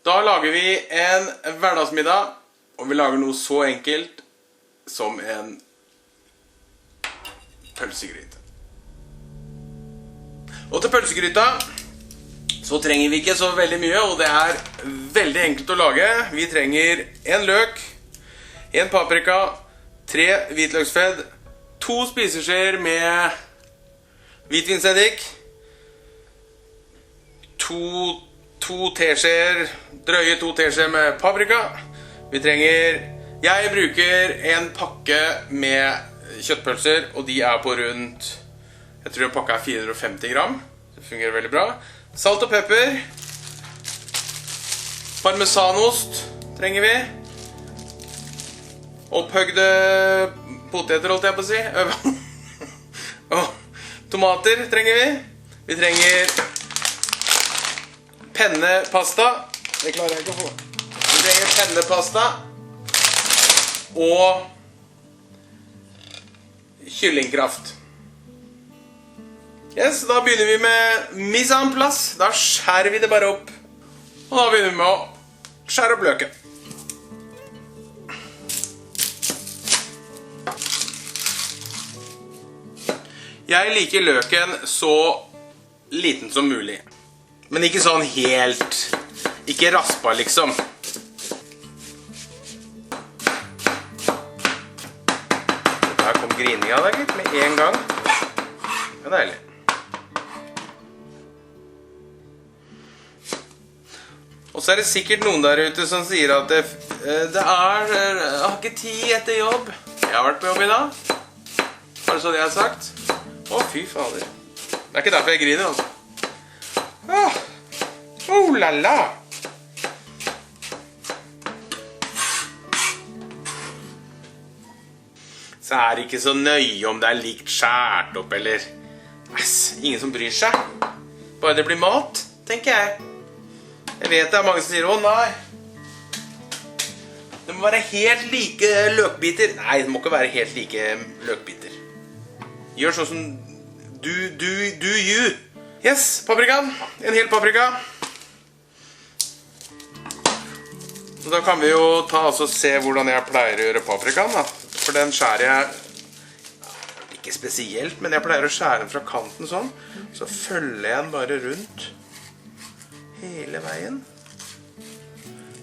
Da lager vi en hverdagsmiddag, og vi lager noe så enkelt som en pølsegryte. Og til pølsegryta så trenger vi ikke så veldig mye, og det er veldig enkelt å lage. Vi trenger en løk, en paprika, 3 hvitløksfedd, 2 spiseskjeer med hvitvinseddik, 2 teskjeer, drøye 2 teskjeer med paprika. Jeg bruker en pakke med kjøttpølser, og de er på rundt, jeg tror en pakke er 450 gram. Det fungerer veldig bra. Salt og pepper. Parmesanost trenger vi. Opphøgde poteter, holdt jeg på å si. Og tomater trenger vi. Vi trenger pennepasta. Det klarer jeg ikke å få. Vi trenger pennepasta. Og kyllingkraft. Yes, da begynner vi med mise en place. Da skjærer vi det bare opp. Og da begynner vi med å skjære opp løken. Jeg liker løken så liten som mulig. Men ikke sånn helt, ikke raspa liksom. Der kom grininga da, gitt, med en gang. Det er deilig. Og så er det sikkert noen der ute som sier at jeg har ikke tid etter jobb. Jeg har vært på jobb i dag. Bare så det jeg har sagt. Å, fy fader. Det er ikke derfor jeg griner, altså. Oh la la. Så er det ikke så nøye om det er likt skjært opp, eller ingen som bryr seg. Bare det blir mat, tenker jeg. Jeg vet det er mange som sier, å nei, det må være helt like løkbiter. Nei, det må ikke være helt like løkbiter. Gjør sånn som you. Yes, paprikaen. En hel paprika. Og da kan vi jo se hvordan jeg pleier å gjøre paprikaen da. For den skjærer jeg ikke spesielt, men jeg pleier å skjære den fra kanten sånn. Så følger jeg den bare rundt hele veien.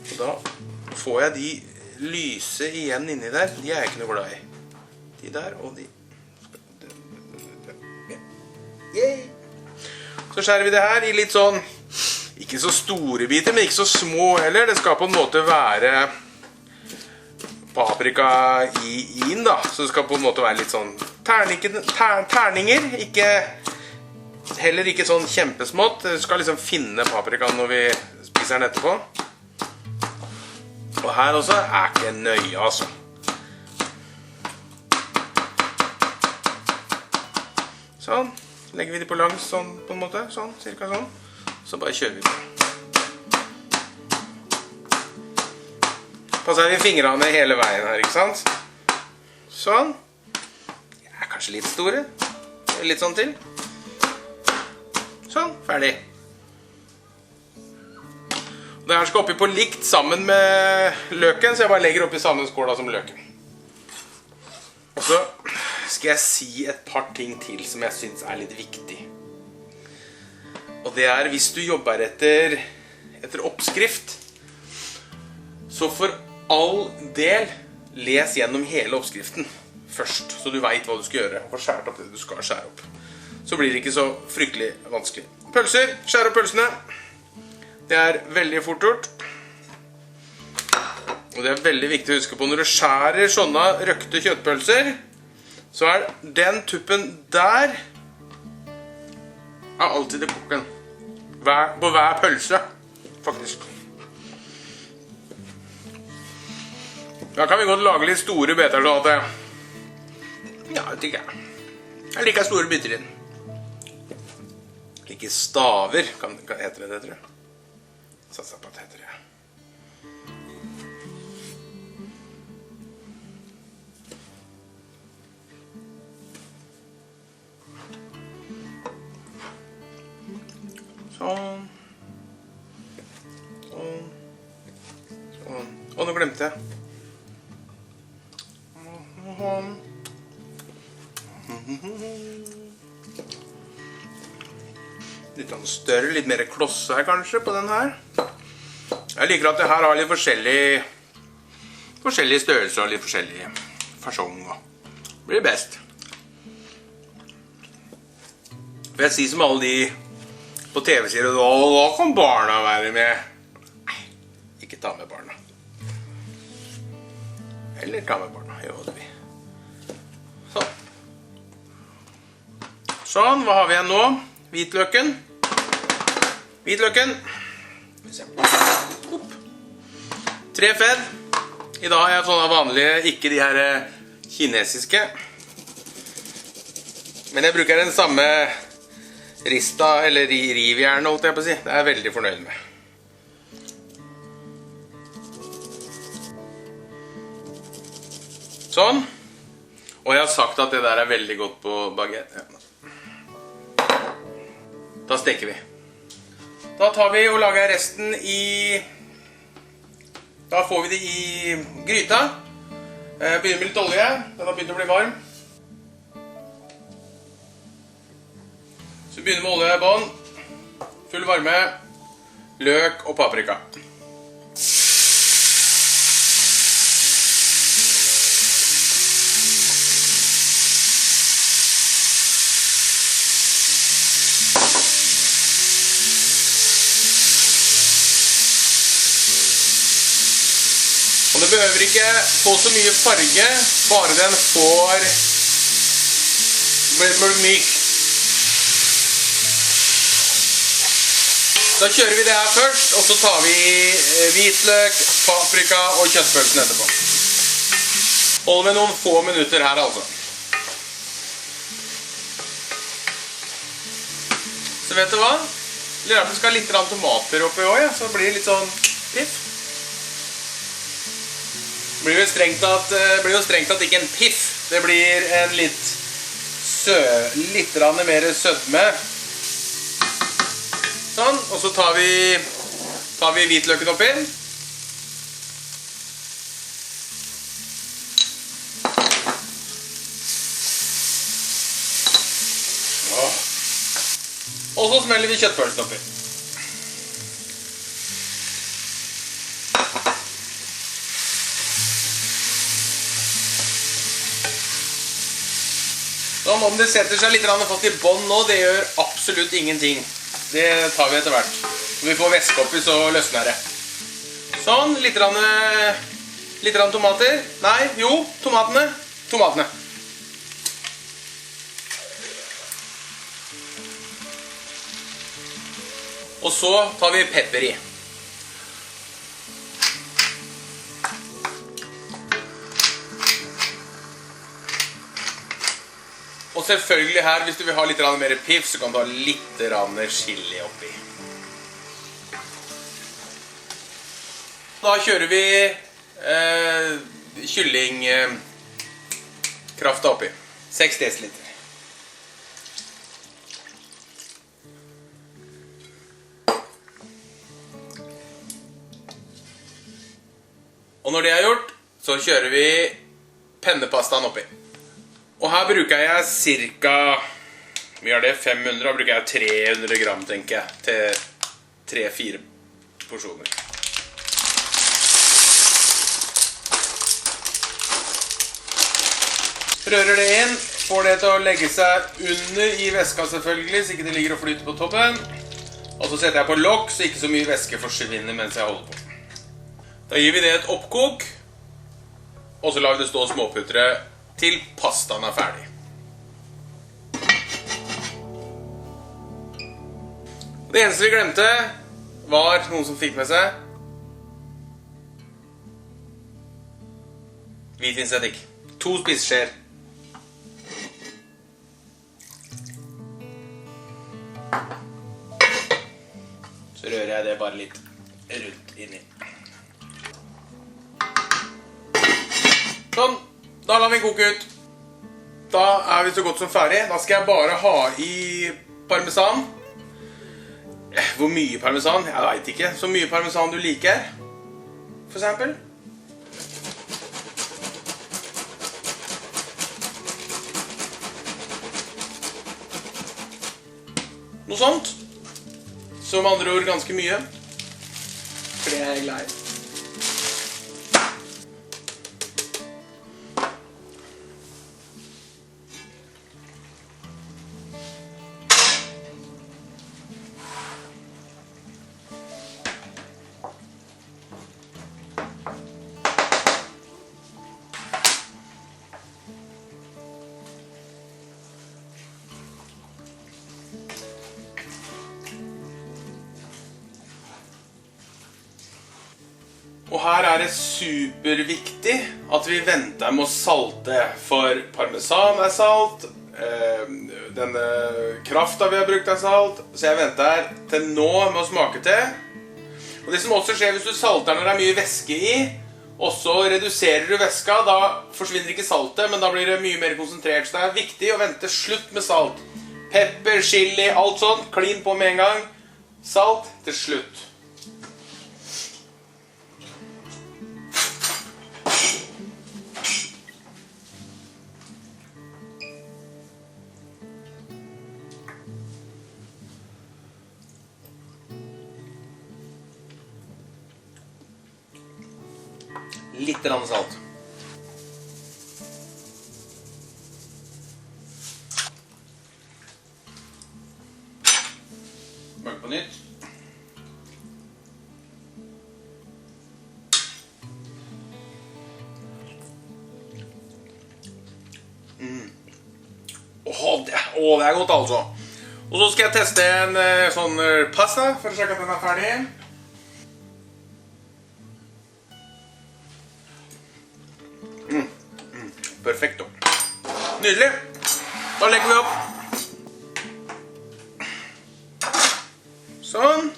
Og da får jeg de lyse igjen inni der. De er jeg ikke noe glad i. De der og de. Så skjærer vi det her i litt sånn, ikke så store biter, men ikke så små heller. Det skal på en måte være paprika inn da. Så det skal på en måte være litt sånn terninger, heller ikke sånn kjempesmått. Du skal liksom finne paprikaen når vi spiser den etterpå. Og her også er ikke nøye, altså. Sånn. Legger vi de på langs sånn på en måte. Sånn, cirka sånn. Så bare kjører vi på. Passer vi fingrene hele veien her, ikke sant? Sånn. De er kanskje litt store. Litt sånn til. Sånn, ferdig. Det her skal oppi på likt sammen med løken, så jeg bare legger oppi samme skåla som løken. Og så skal jeg si et par ting til som jeg synes er litt viktig. Og det er, hvis du jobber etter oppskrift, så for all del les gjennom hele oppskriften først, så du vet hva du skal gjøre, og få skjært opp det du skal skjære opp. Så blir det ikke så fryktelig vanskelig. Pølser, skjære opp pølsene. Det er veldig fort gjort. Og det er veldig viktig å huske på, når du skjærer sånne røkte kjøttpølser, så er den tuppen der er alltid i koken. På hver pølse, faktisk. Da kan vi godt lage litt store beter sånn at det... Ja, det tenker jeg. Jeg liker store biter i den. Like staver, heter det, tror jeg. Satser på at det heter det. Sånn. Sånn. Å, nå glemte jeg. Litt større, litt mer klosse her kanskje på den her. Jeg liker at det her har litt forskjellige størrelser og litt forskjellig fasong. Det blir best. For jeg sier som alle de på TV sier, da kan barna være med. Nei, ikke ta med barna. Eller ta med barna, gjør hva du vil. Sånn. Sånn, hva har vi igjen nå? Hvitløken. Hvitløken. 3 fedd. I dag har jeg sånne vanlige, ikke de her kinesiske. Men jeg bruker den samme rista, eller rivjern, holdt jeg på å si. Det er jeg veldig fornøyd med. Sånn. Og jeg har sagt at det der er veldig godt på baguette. Da steker vi. Da tar vi og lager resten i... Da får vi det i gryta. Begynner med litt olje. Den har begynt å bli varm. Så vi begynner med olje i bånd. Full varme. Løk og paprika. Og det behøver ikke få så mye farge, bare den blir myk. Da kjører vi det her først, og så tar vi hvitløk, paprika og kjøttpølsen etterpå. Hold med noen få minutter her altså. Så vet du hva? Litt rart vi skal ha litt tomater oppi også, ja, så blir det litt sånn piff. Det blir jo strengt tatt ikke en piff. Det blir en litt mer sødme. Sånn, og så tar vi hvitløken oppi. Og så smeller vi kjøttpølsen oppi. Sånn, om det setter seg litt fast i bånd nå, det gjør absolutt ingenting. Det tar vi etter hvert. Når vi får væske oppi, så løsner det. Sånn, litt tomater. Nei, jo, tomatene. Og så tar vi pepper i. Og selvfølgelig her, hvis du vil ha litt mer piff, så kan du ha litt chili oppi. Da kjører vi kyllingkrafta oppi. 6 dl. Og når det er gjort, så kjører vi pennepastaen oppi. Og her bruker jeg cirka, mye er det, 500, da bruker jeg 300 gram, tenker jeg, til 3-4 porsjoner. Rører det inn, får det til å legge seg under i væska selvfølgelig, så ikke det ligger og flyter på toppen. Og så setter jeg på lokk, så ikke så mye væske forsvinner mens jeg holder på. Da gir vi det et oppkok, og så lar vi det stå og småputre til pastaen er ferdig. Det eneste vi glemte var noen som fikk med seg hvitvinseddik. 2 spiseskjeer. Så rører jeg det bare litt rundt inni. Sånn. Da lar vi koke ut. Da er vi så godt som ferdig. Da skal jeg bare ha i parmesan. Hvor mye parmesan? Jeg vet ikke. Så mye parmesan du liker, for eksempel. Noe sånt. Som andre ord ganske mye. For det er jeg glad i. Og her er det superviktig at vi venter med å salte, for parmesan er salt, denne krafta vi har brukt er salt, så jeg venter til nå med å smake til. Og det som også skjer hvis du salter når det er mye væske i, og så reduserer du væska, da forsvinner ikke saltet, men da blir det mye mer konsentrert. Så det er viktig å vente slutt med salt. Pepper, chili, alt sånt, klin på med en gang. Salt til slutt. Litt salt. Smak på nytt. Det er godt altså. Og så skal jeg teste en sånn pasta for å sjekke at den er ferdig. Perfekto. Nydelig. Da legger vi opp. Sånn.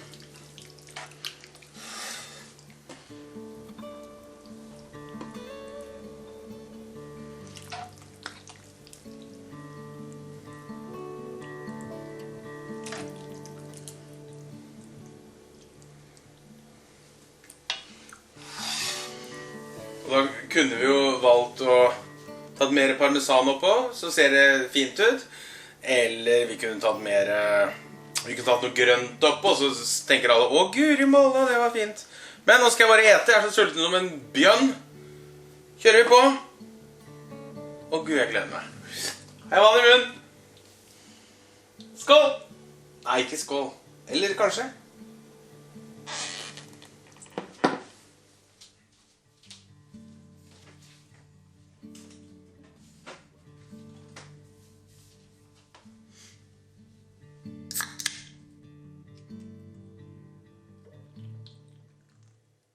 Og da kunne vi jo valgt å tatt mer parmesan oppå, så ser det fint ut. Eller vi kunne tatt mer, vi kunne tatt noe grønt oppå, så tenker alle, å guri malla, det var fint. Men nå skal jeg bare ete, jeg er så sulten som en bjørn. Kjører vi på. Å gud, jeg gleder meg. Hei, vann i munnen. Skål! Nei, ikke skål. Eller kanskje?